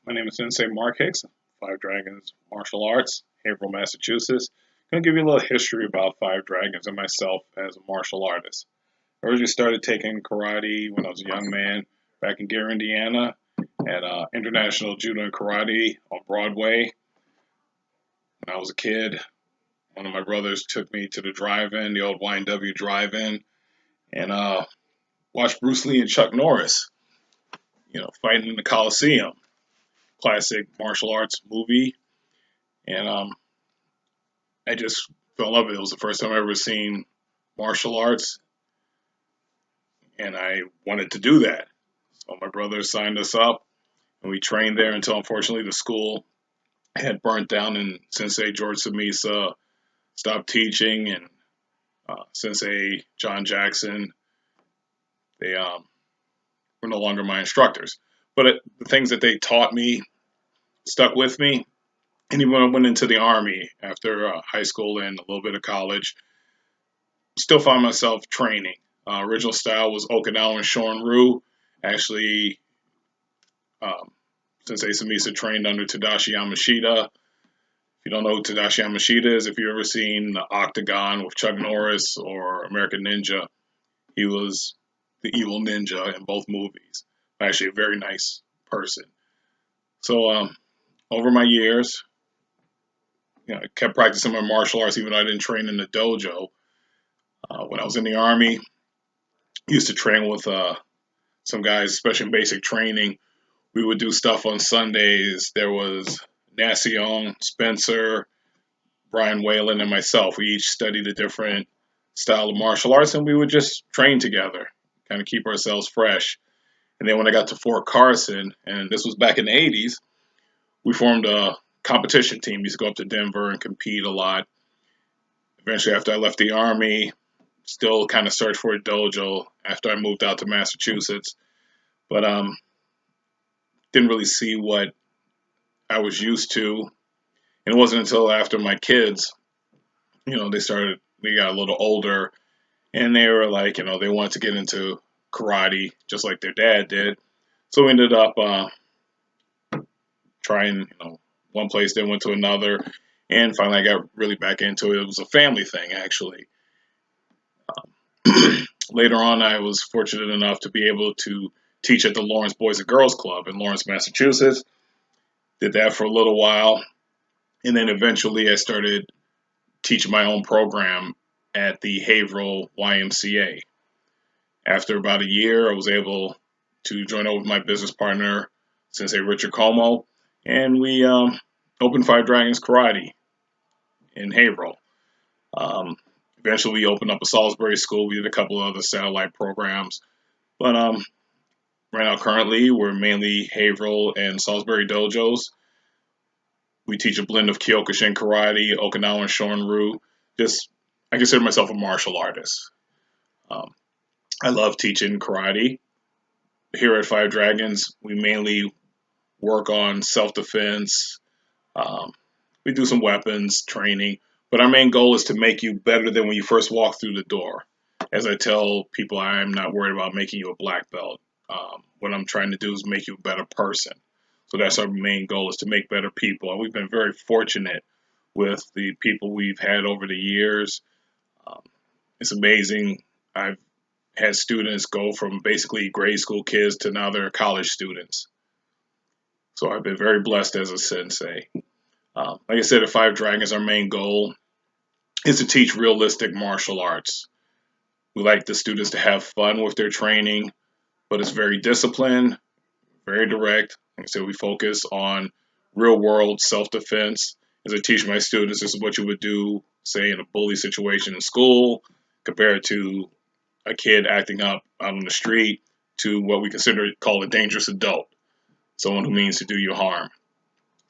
My name is Sensei Mark Hicks, Five Dragons Martial Arts, Haverhill, Massachusetts. I'm going to give you a little history about Five Dragons and myself as a martial artist. I originally started taking karate when I was a young man back in Gary, Indiana, at International Judo and Karate on Broadway. When I was a kid, one of my brothers took me to the drive-in, the old Y&W drive-in, and watched Bruce Lee and Chuck Norris, fighting in the Coliseum. Classic martial arts movie, and I just fell in love with it. It was the first time I ever seen martial arts, and I wanted to do that. So my brother signed us up, and we trained there until unfortunately the school had burnt down, and Sensei George Samisa stopped teaching, and Sensei John Jackson, they were no longer my instructors. But the things that they taught me stuck with me. And even when I went into the Army after high school and a little bit of college, still found myself training. Original style was Okinawan Shorin-ryu. Actually, um, Sensei Samisa trained under Tadashi Yamashita. If you don't know who Tadashi Yamashita is, if you've ever seen the Octagon with Chuck Norris or American Ninja, he was the evil ninja in both movies. Actually, a very nice person. So over my years, I kept practicing my martial arts even though I didn't train in the dojo. When I was in the Army, I used to train with some guys, especially in basic training. We would do stuff on Sundays. There was Nacion, Spencer, Brian Whalen, and myself. We each studied a different style of martial arts, and we would just train together, kind of keep ourselves fresh. And then when I got to Fort Carson, and this was back in the 80s, we formed a competition team. We used to go up to Denver and compete a lot. Eventually, after I left the Army, still kind of searched for a dojo after I moved out to Massachusetts. But didn't really see what I was used to. And it wasn't until after my kids, they got a little older and they were like, they wanted to get into karate just like their dad did. So we ended up trying, one place, then went to another. And finally, I got really back into it. It was a family thing, actually. Later on, I was fortunate enough to be able to teach at the Lawrence Boys and Girls Club in Lawrence, Massachusetts. Did that for a little while. And then eventually I started teaching my own program at the Haverhill YMCA. After about a year, I was able to join up with my business partner, Sensei Richard Como, and we opened Five Dragons Karate in Haverhill. Um, Eventually, we opened up a Salisbury school. We did a couple of other satellite programs. But right now, currently, we're mainly Haverhill and Salisbury dojos. We teach a blend of Kyokushin karate, Okinawan Shorin-ryu. Just, I consider myself a martial artist. Um, I love teaching karate. Here at Five Dragons, we mainly work on self-defense. Um, we do some weapons training, but our main goal is to make you better than when you first walk through the door. As I tell people, I'm not worried about making you a black belt. What I'm trying to do is make you a better person. So that's our main goal, is to make better people. And we've been very fortunate with the people we've had over the years. Um, it's amazing. I've had students go from basically grade school kids to now they're college students. So I've been very blessed as a sensei. Like I said, at Five Dragons, our main goal is to teach realistic martial arts. We like the students to have fun with their training, but it's very disciplined, very direct. Like I said, we focus on real world self defense. As I teach my students, this is what you would do, say, in a bully situation in school, compared to a kid acting up out on the street, to what we consider call a dangerous adult, someone who means to do you harm.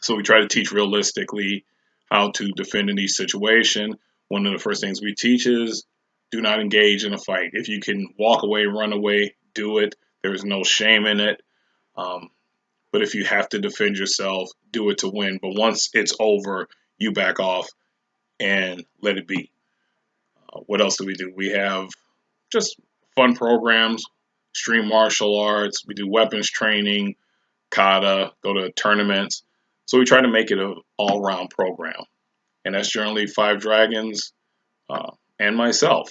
So we try to teach realistically how to defend in each situation. One of the first things we teach is do not engage in a fight. If you can walk away, run away, do it. There is no shame in it. Um, but if you have to defend yourself, do it to win. But once it's over, you back off and let it be. What else do? We have just fun programs, extreme martial arts. We do weapons training, kata, go to tournaments. So we try to make it an all-round program, and that's generally Five Dragons and myself.